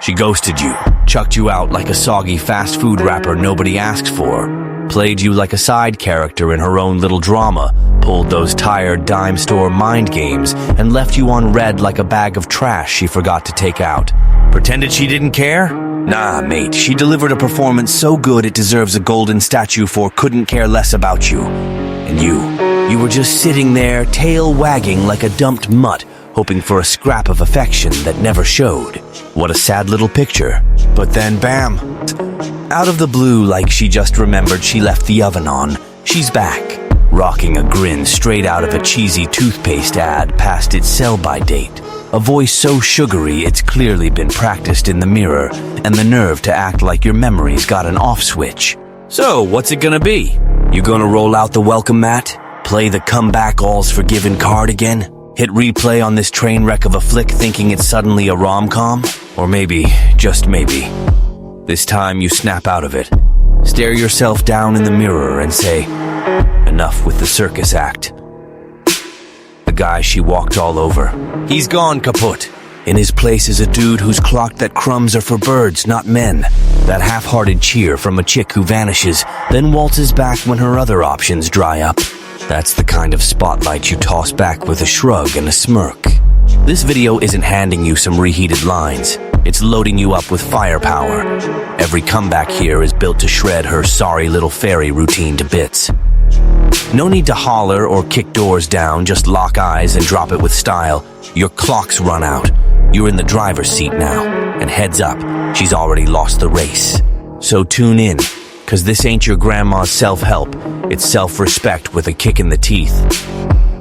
She ghosted you, chucked you out like a soggy fast food wrapper nobody asked for, played you like a side character in her own little drama, pulled those tired dime store mind games, and left you on red like a bag of trash she forgot to take out. Pretended she didn't care? Nah, mate, she delivered a performance so good it deserves a golden statue for couldn't care less about you. And you were just sitting there, tail wagging like a dumped mutt, hoping for a scrap of affection that never showed. What a sad little picture. But then, bam! Out of the blue, like she just remembered she left the oven on, she's back, rocking a grin straight out of a cheesy toothpaste ad past its sell-by date. A voice so sugary it's clearly been practiced in the mirror, and the nerve to act like your memory's got an off switch. So, what's it gonna be? You gonna roll out the welcome mat? Play the comeback all's forgiven card again? Hit replay on this train wreck of a flick thinking it's suddenly a rom-com? Or maybe, just maybe, this time you snap out of it, stare yourself down in the mirror and say, enough with the circus act. The guy she walked all over, he's gone kaput. In his place is a dude who's clocked that crumbs are for birds, not men. That half-hearted cheer from a chick who vanishes, then waltzes back when her other options dry up. That's the kind of spotlight you toss back with a shrug and a smirk. This video isn't handing you some reheated lines. It's loading you up with firepower. Every comeback here is built to shred her sorry little fairy routine to bits. No need to holler or kick doors down, just lock eyes and drop it with style. Your clock's run out. You're in the driver's seat now. And heads up, she's already lost the race. So tune in, cause this ain't your grandma's self-help. It's self-respect with a kick in the teeth.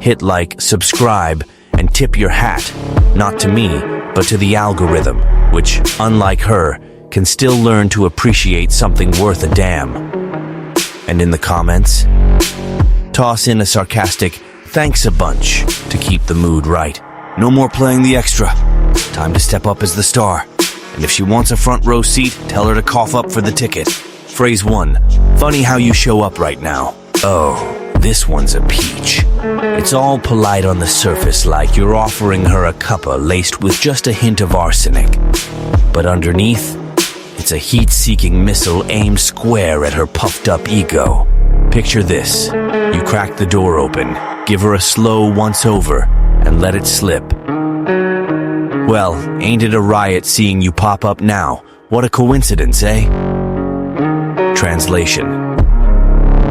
Hit like, subscribe, and tip your hat, not to me, but to the algorithm, which, unlike her, can still learn to appreciate something worth a damn. And in the comments, toss in a sarcastic thanks a bunch to keep the mood right. No more playing the extra. Time to step up as the star. And if she wants a front row seat, tell her to cough up for the ticket. Phrase 1. Funny how you show up right now. Oh, this one's a peach. It's all polite on the surface, like you're offering her a cuppa laced with just a hint of arsenic. But underneath, it's a heat-seeking missile aimed square at her puffed-up ego. Picture this. You crack the door open, give her a slow once-over, and let it slip. Well, ain't it a riot seeing you pop up now? What a coincidence, eh? Translation.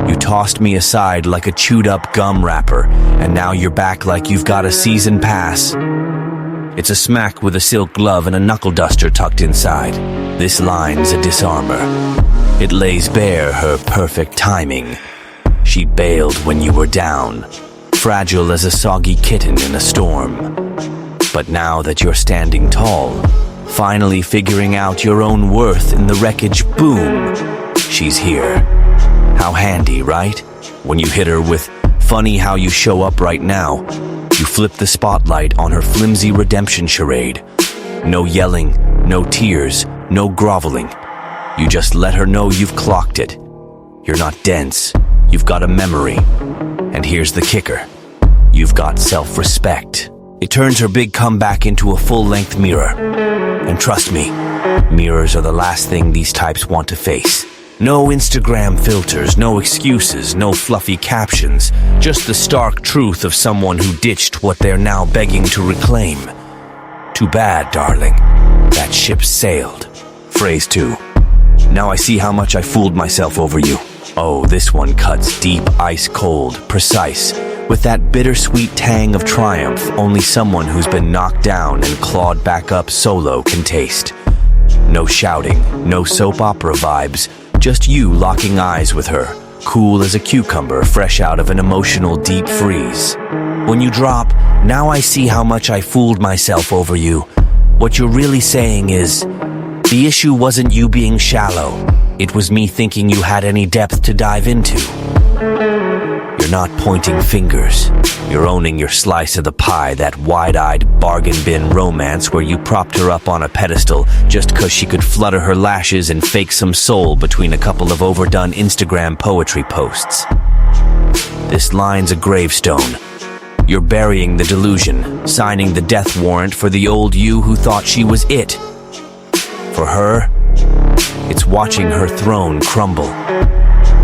You tossed me aside like a chewed-up gum wrapper, and now you're back like you've got a season pass. It's a smack with a silk glove and a knuckle duster tucked inside. This line's a disarmer. It lays bare her perfect timing. She bailed when you were down, fragile as a soggy kitten in a storm. But now that you're standing tall, finally figuring out your own worth in the wreckage, boom, she's here. How handy, right? When you hit her with, funny how you show up right now, you flip the spotlight on her flimsy redemption charade. No yelling, no tears, no groveling. You just let her know you've clocked it. You're not dense, you've got a memory. And here's the kicker. You've got self-respect. It turns her big comeback into a full-length mirror. And trust me, mirrors are the last thing these types want to face. No Instagram filters, no excuses, no fluffy captions. Just the stark truth of someone who ditched what they're now begging to reclaim. Too bad, darling. That ship sailed. Phrase 2. Now I see how much I fooled myself over you. Oh, this one cuts deep, ice cold, precise, with that bittersweet tang of triumph only someone who's been knocked down and clawed back up solo can taste. No shouting, no soap opera vibes, just you locking eyes with her, cool as a cucumber fresh out of an emotional deep freeze. When you drop, now I see how much I fooled myself over you. What you're really saying is, the issue wasn't you being shallow. It was me thinking you had any depth to dive into. You're not pointing fingers. You're owning your slice of the pie, that wide-eyed bargain bin romance where you propped her up on a pedestal just 'cause she could flutter her lashes and fake some soul between a couple of overdone Instagram poetry posts. This line's a gravestone. You're burying the delusion, signing the death warrant for the old you who thought she was it. For her, it's watching her throne crumble.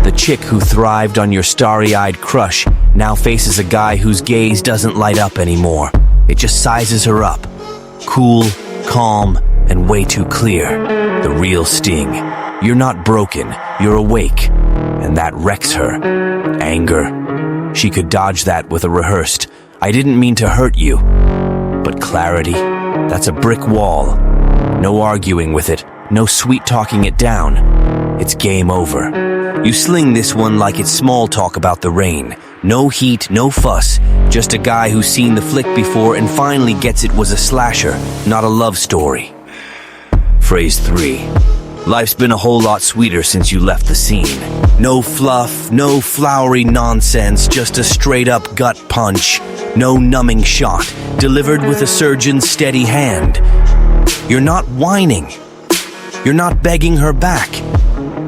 The chick who thrived on your starry-eyed crush now faces a guy whose gaze doesn't light up anymore. It just sizes her up. Cool, calm, and way too clear. The real sting. You're not broken, you're awake. And that wrecks her. Anger. She could dodge that with a rehearsed, "I didn't mean to hurt you." But clarity, that's a brick wall. No arguing with it, no sweet-talking it down. It's game over. You sling this one like it's small talk about the rain. No heat, no fuss. Just a guy who's seen the flick before and finally gets it was a slasher, not a love story. Phrase 3. Life's been a whole lot sweeter since you left the scene. No fluff, no flowery nonsense, just a straight-up gut punch. No numbing shot, delivered with a surgeon's steady hand. You're not whining. You're not begging her back.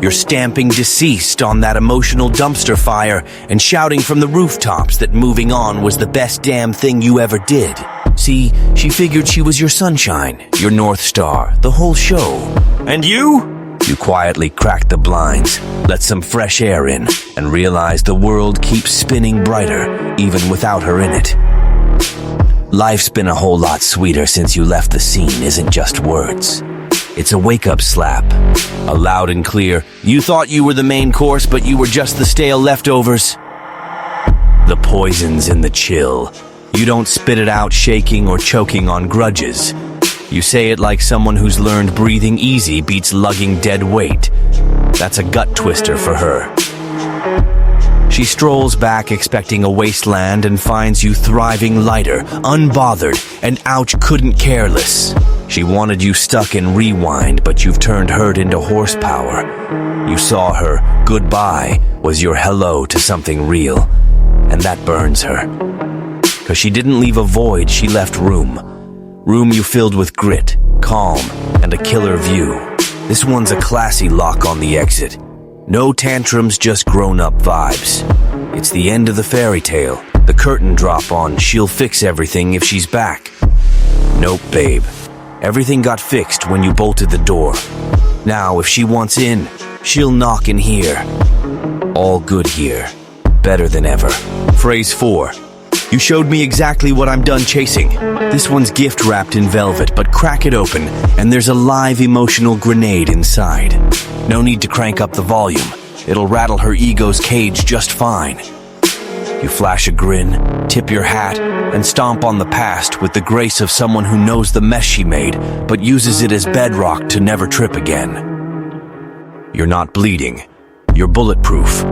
You're stamping deceased on that emotional dumpster fire and shouting from the rooftops that moving on was the best damn thing you ever did. See, she figured she was your sunshine, your North Star, the whole show. And you? You quietly cracked the blinds, let some fresh air in, and realized the world keeps spinning brighter, even without her in it. Life's been a whole lot sweeter since you left the scene isn't just words. It's a wake-up slap, a loud and clear, you thought you were the main course, but you were just the stale leftovers. The poison's in the chill. You don't spit it out shaking or choking on grudges. You say it like someone who's learned breathing easy beats lugging dead weight. That's a gut twister for her. She strolls back expecting a wasteland and finds you thriving lighter, unbothered, and ouch couldn't careless. She wanted you stuck in rewind, but you've turned hurt into horsepower. You saw her goodbye was your hello to something real, and that burns her. 'Cause she didn't leave a void, she left room. Room you filled with grit, calm, and a killer view. This one's a classy lock on the exit. No tantrums, just grown-up vibes. It's the end of the fairy tale. The curtain drop on, she'll fix everything if she's back. Nope, babe. Everything got fixed when you bolted the door. Now, if she wants in, she'll knock in here. All good here. Better than ever. Phrase 4. You showed me exactly what I'm done chasing. This one's gift wrapped in velvet, but crack it open, and there's a live emotional grenade inside. No need to crank up the volume. It'll rattle her ego's cage just fine. You flash a grin, tip your hat, and stomp on the past with the grace of someone who knows the mess she made, but uses it as bedrock to never trip again. You're not bleeding. You're bulletproof.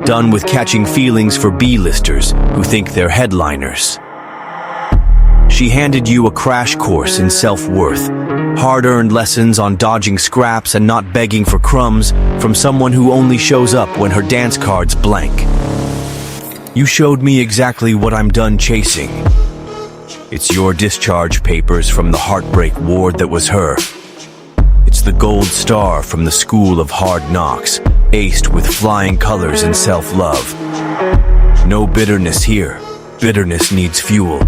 Done with catching feelings for B-listers who think they're headliners. She handed you a crash course in self-worth, hard-earned lessons on dodging scraps and not begging for crumbs from someone who only shows up when her dance card's blank. You showed me exactly what I'm done chasing. It's your discharge papers from the heartbreak ward that was her. It's the gold star from the school of hard knocks, aced with flying colors and self-love. No bitterness here. Bitterness needs fuel.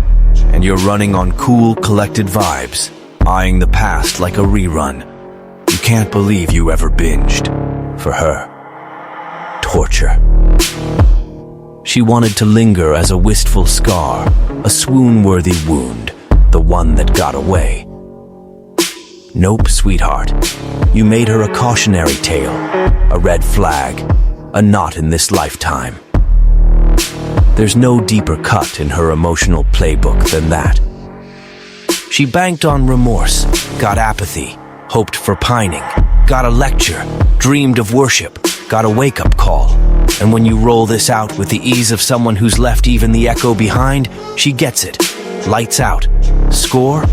And you're running on cool, collected vibes, eyeing the past like a rerun. You can't believe you ever binged. For her. Torture. She wanted to linger as a wistful scar, a swoon-worthy wound, the one that got away. Nope, sweetheart. You made her a cautionary tale, a red flag, a not in this lifetime. There's no deeper cut in her emotional playbook than that. She banked on remorse, got apathy, hoped for pining, got a lecture, dreamed of worship, got a wake-up call. And when you roll this out with the ease of someone who's left even the echo behind, she gets it. Lights out. Score?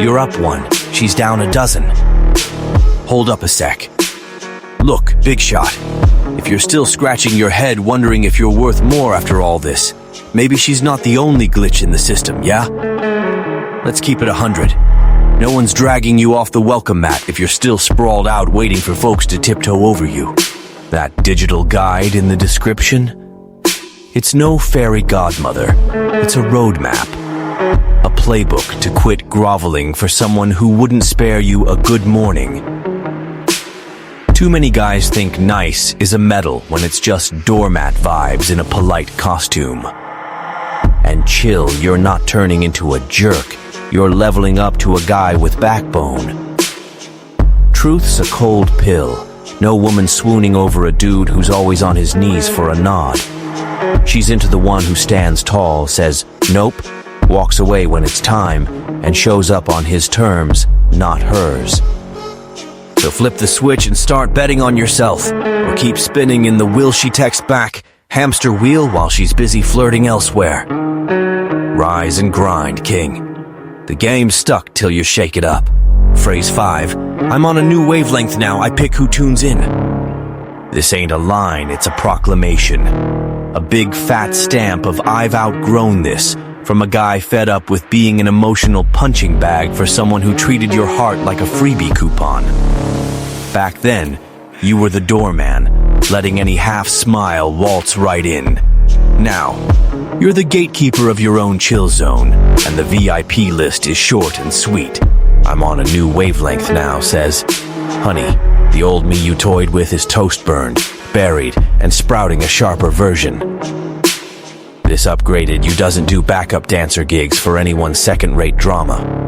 You're up 1. She's down a dozen. Hold up a sec. Look, big shot. If you're still scratching your head wondering if you're worth more after all this, maybe she's not the only glitch in the system, yeah? Let's keep it 100. No one's dragging you off the welcome mat if you're still sprawled out waiting for folks to tiptoe over you. That digital guide in the description? It's no fairy godmother. It's a roadmap. A playbook to quit groveling for someone who wouldn't spare you a good morning, Too many guys think nice is a medal when it's just doormat vibes in a polite costume. And chill, you're not turning into a jerk. You're leveling up to a guy with backbone. Truth's a cold pill. No woman swooning over a dude who's always on his knees for a nod. She's into the one who stands tall, says nope, walks away when it's time, and shows up on his terms, not hers. So flip the switch and start betting on yourself, or keep spinning in the will she text back hamster wheel while she's busy flirting elsewhere. Rise and grind, king. The game's stuck till you shake it up. Phrase 5, I'm on a new wavelength now, I pick who tunes in. This ain't a line, it's a proclamation. A big fat stamp of I've outgrown this, from a guy fed up with being an emotional punching bag for someone who treated your heart like a freebie coupon. Back then, you were the doorman, letting any half-smile waltz right in. Now, you're the gatekeeper of your own chill zone, and the VIP list is short and sweet. I'm on a new wavelength now, says, honey, the old me you toyed with is toast burned, buried, and sprouting a sharper version. This upgraded you doesn't do backup dancer gigs for anyone's second-rate drama.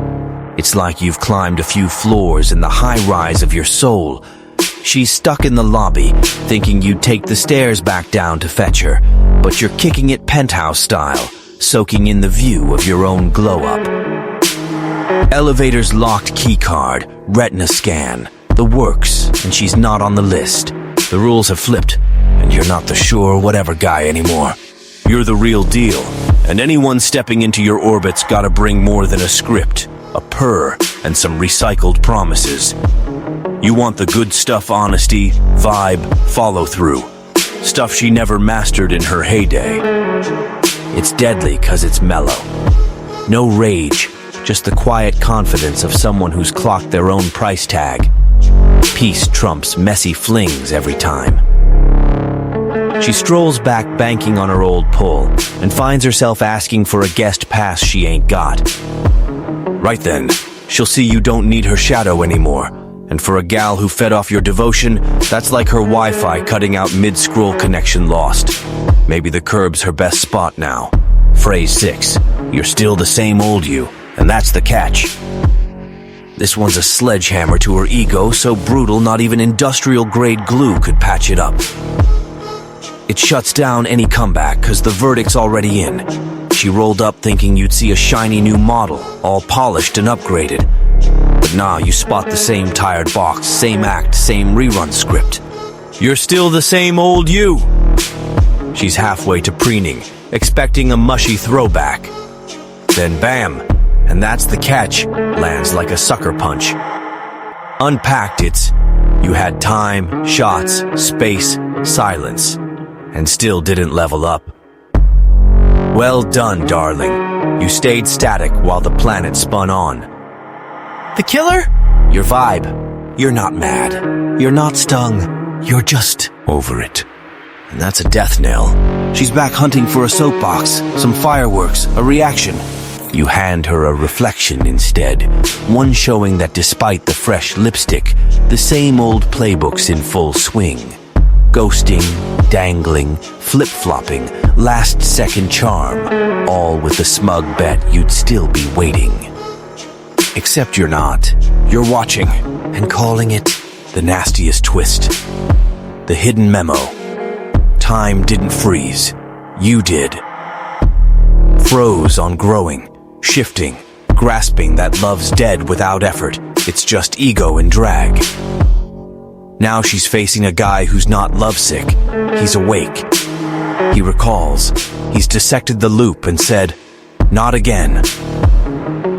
It's like you've climbed a few floors in the high-rise of your soul. She's stuck in the lobby, thinking you'd take the stairs back down to fetch her, but you're kicking it penthouse style, soaking in the view of your own glow-up. Elevator's locked keycard, retina scan, the works, and she's not on the list. The rules have flipped, and you're not the sure whatever guy anymore. You're the real deal, and anyone stepping into your orbit's gotta bring more than a script, a purr, and some recycled promises. You want the good stuff, honesty, vibe, follow-through. Stuff she never mastered in her heyday. It's deadly 'cause it's mellow. No rage, just the quiet confidence of someone who's clocked their own price tag. Peace trumps messy flings every time. She strolls back banking on her old pull and finds herself asking for a guest pass she ain't got. Right then, she'll see you don't need her shadow anymore. And for a gal who fed off your devotion, that's like her Wi-Fi cutting out mid-scroll connection lost. Maybe the curb's her best spot now. Phrase 6, you're still the same old you, and that's the catch. This one's a sledgehammer to her ego, so brutal not even industrial-grade glue could patch it up. It shuts down any comeback, 'cause the verdict's already in. She rolled up thinking you'd see a shiny new model, all polished and upgraded. But nah, you spot the same tired box, same act, same rerun script. You're still the same old you. She's halfway to preening, expecting a mushy throwback. Then bam, and that's the catch, lands like a sucker punch. Unpacked, it's you had time, shots, space, silence, and still didn't level up. Well done, darling. You stayed static while the planet spun on. The killer? Your vibe. You're not mad. You're not stung. You're just over it. And that's a death knell. She's back hunting for a soapbox, some fireworks, a reaction. You hand her a reflection instead, one showing that despite the fresh lipstick, the same old playbook's in full swing. Ghosting, dangling, flip-flopping, last-second charm, all with the smug bet you'd still be waiting. Except you're not. You're watching, and calling it the nastiest twist. The hidden memo. Time didn't freeze. You did. Froze on growing, shifting, grasping that love's dead without effort. It's just ego and drag. Now she's facing a guy who's not lovesick. He's awake. He recalls. He's dissected the loop and said, "Not again."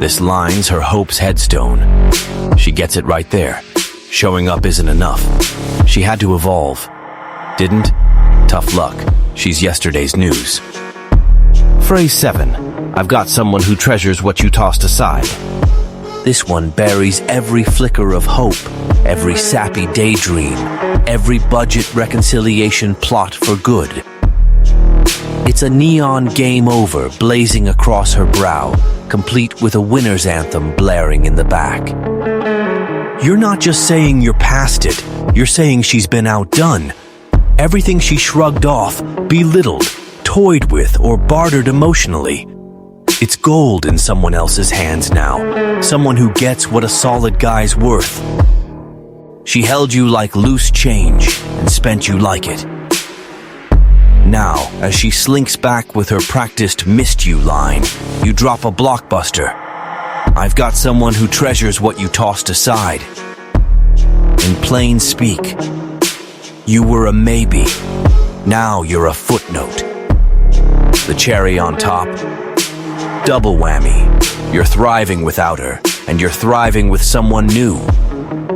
This line's her hope's headstone. She gets it right there. Showing up isn't enough. She had to evolve. Didn't? Tough luck. She's yesterday's news. Phrase 7. I've got someone who treasures what you tossed aside. This one buries every flicker of hope, every sappy daydream, every budget reconciliation plot for good. It's a neon game over blazing across her brow, complete with a winner's anthem blaring in the back. You're not just saying you're past it, you're saying she's been outdone. Everything she shrugged off, belittled, toyed with, or bartered emotionally. It's gold in someone else's hands now, someone who gets what a solid guy's worth. She held you like loose change and spent you like it. Now, as she slinks back with her practiced missed you line, you drop a blockbuster. I've got someone who treasures what you tossed aside. In plain speak, you were a maybe. Now you're a footnote. The cherry on top. Double whammy. You're thriving without her, and you're thriving with someone new.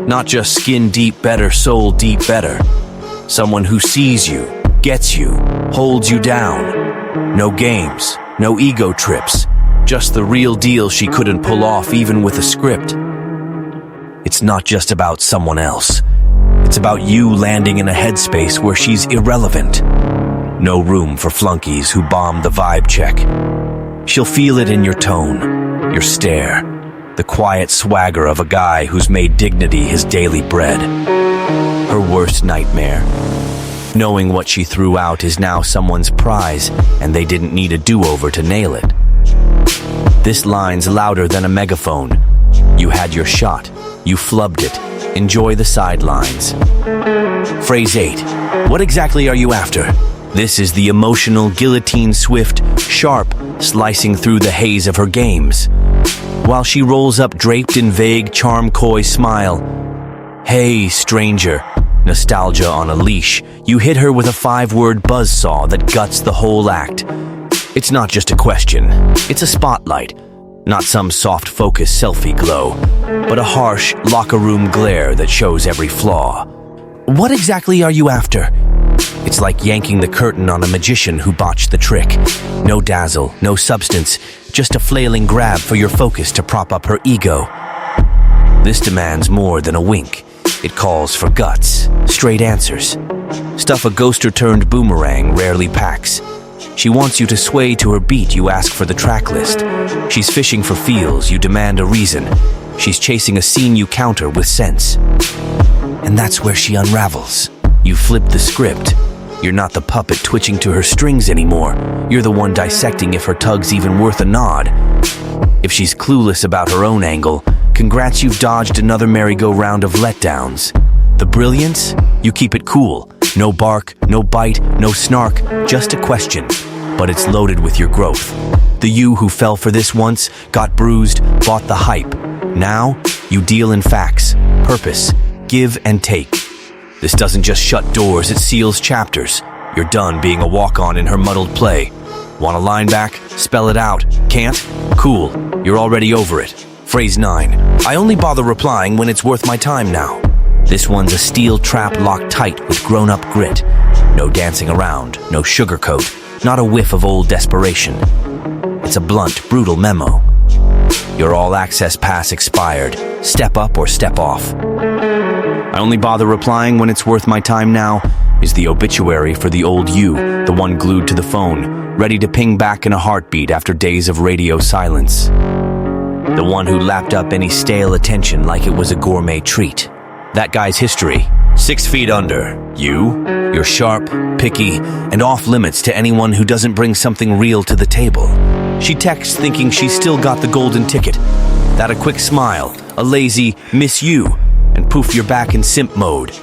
Not just skin deep better, soul deep better. Someone who sees you, gets you, holds you down. No games, no ego trips. Just the real deal she couldn't pull off even with a script. It's not just about someone else. It's about you landing in a headspace where she's irrelevant. No room for flunkies who bomb the vibe check. She'll feel it in your tone, your stare, the quiet swagger of a guy who's made dignity his daily bread. Her worst nightmare. Knowing what she threw out is now someone's prize, and they didn't need a do-over to nail it. This line's louder than a megaphone. You had your shot. You flubbed it. Enjoy the sidelines. Phrase 8. What exactly are you after? This is the emotional guillotine swift, sharp, slicing through the haze of her games. While she rolls up draped in vague charm coy smile. Hey, stranger. Nostalgia on a leash. You hit her with a 5-word buzzsaw that guts the whole act. It's not just a question. It's a spotlight. Not some soft focus selfie glow, but a harsh locker room glare that shows every flaw. What exactly are you after? It's like yanking the curtain on a magician who botched the trick. No dazzle, no substance, just a flailing grab for your focus to prop up her ego. This demands more than a wink. It calls for guts, straight answers. Stuff a ghoster turned boomerang rarely packs. She wants you to sway to her beat, you ask for the track list. She's fishing for feels, you demand a reason. She's chasing a scene, you counter with sense. And that's where she unravels. You flip the script. You're not the puppet twitching to her strings anymore. You're the one dissecting if her tug's even worth a nod. If she's clueless about her own angle, congrats, you've dodged another merry-go-round of letdowns. The brilliance? You keep it cool. No bark, no bite, no snark, just a question. But it's loaded with your growth. The you who fell for this once, got bruised, bought the hype. Now, you deal in facts, purpose, give and take. This doesn't just shut doors, it seals chapters. You're done being a walk-on in her muddled play. Want a line back? Spell it out. Can't? Cool. You're already over it. Phrase 9. I only bother replying when it's worth my time now. This one's a steel trap locked tight with grown-up grit. No dancing around, no sugarcoat, not a whiff of old desperation. It's a blunt, brutal memo. Your all-access pass expired. Step up or step off. I only bother replying when it's worth my time now is the obituary for the old you, the one glued to the phone, ready to ping back in a heartbeat after days of radio silence. The one who lapped up any stale attention like it was a gourmet treat. That guy's history, 6 feet under. You're sharp, picky, and off limits to anyone who doesn't bring something real to the table. She texts thinking she's still got the golden ticket. That a quick smile, a lazy miss you, and poof, you're back in simp mode.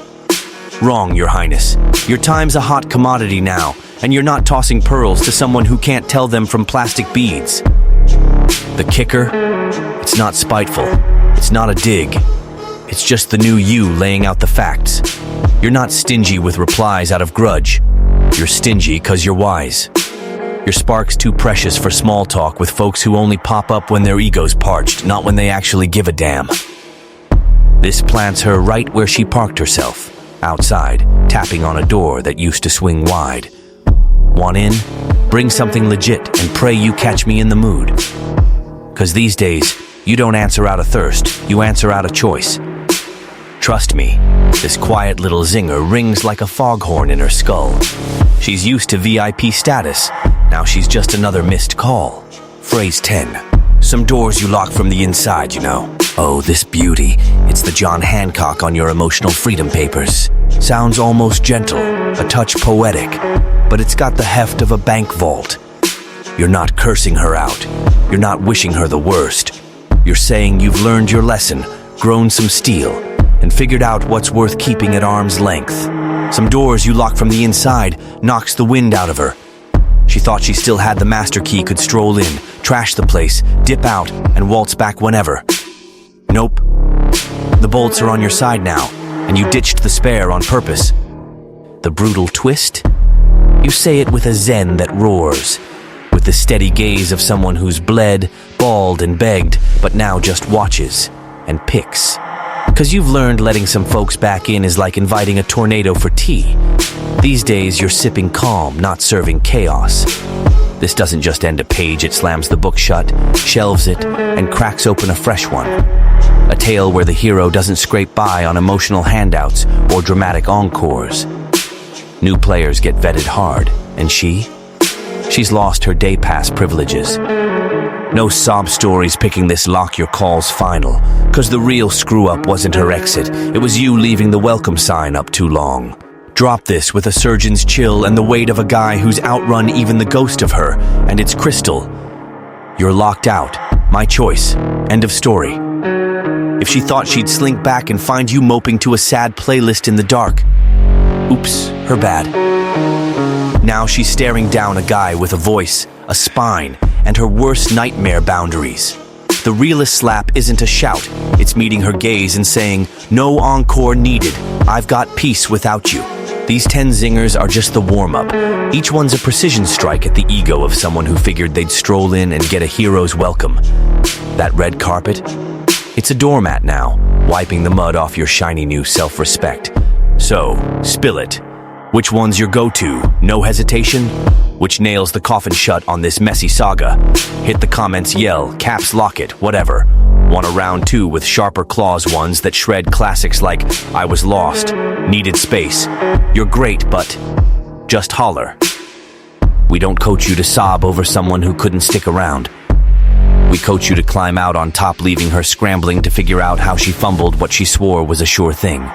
Wrong, Your Highness. Your time's a hot commodity now, and you're not tossing pearls to someone who can't tell them from plastic beads. The kicker? It's not spiteful. It's not a dig. It's just the new you laying out the facts. You're not stingy with replies out of grudge. You're stingy 'cause you're wise. Your spark's too precious for small talk with folks who only pop up when their ego's parched, not when they actually give a damn. This plants her right where she parked herself, outside, tapping on a door that used to swing wide. Want in? Bring something legit and pray you catch me in the mood. 'Cause these days, you don't answer out of thirst, you answer out of choice. Trust me, this quiet little zinger rings like a foghorn in her skull. She's used to VIP status, now she's just another missed call. Phrase 10. Some doors you lock from the inside, you know. Oh, this beauty. It's the John Hancock on your emotional freedom papers. Sounds almost gentle, a touch poetic, but it's got the heft of a bank vault. You're not cursing her out. You're not wishing her the worst. You're saying you've learned your lesson, grown some steel, and figured out what's worth keeping at arm's length. Some doors you lock from the inside knocks the wind out of her. She thought she still had the master key, could stroll in, trash the place, dip out, and waltz back whenever. Nope. The bolts are on your side now, and you ditched the spare on purpose. The brutal twist? You say it with a zen that roars, with the steady gaze of someone who's bled, bawled, and begged, but now just watches and picks. 'Cause you've learned letting some folks back in is like inviting a tornado for tea. These days you're sipping calm, not serving chaos. This doesn't just end a page, it slams the book shut, shelves it, and cracks open a fresh one. A tale where the hero doesn't scrape by on emotional handouts or dramatic encores. New players get vetted hard, and she's lost her day pass privileges. No sob stories picking this lock your calls final, 'cause the real screw-up wasn't her exit, it was you leaving the welcome sign up too long. Drop this with a surgeon's chill and the weight of a guy who's outrun even the ghost of her, and it's crystal. You're locked out. My choice. End of story. If she thought she'd slink back and find you moping to a sad playlist in the dark, oops, her bad. Now she's staring down a guy with a voice, a spine, and her worst nightmare boundaries. The realest slap isn't a shout, it's meeting her gaze and saying, "No encore needed, I've got peace without you." These 10 zingers are just the warm-up. Each one's a precision strike at the ego of someone who figured they'd stroll in and get a hero's welcome. That red carpet? It's a doormat now, wiping the mud off your shiny new self-respect. So, spill it. Which one's your go-to? No hesitation? Which nails the coffin shut on this messy saga? Hit the comments, yell, caps lock it, whatever. Want a round 2 with sharper claws, ones that shred classics like "I was lost," "Needed space." You're great, but just holler. We don't coach you to sob over someone who couldn't stick around. We coach you to climb out on top, leaving her scrambling to figure out how she fumbled what she swore was a sure thing.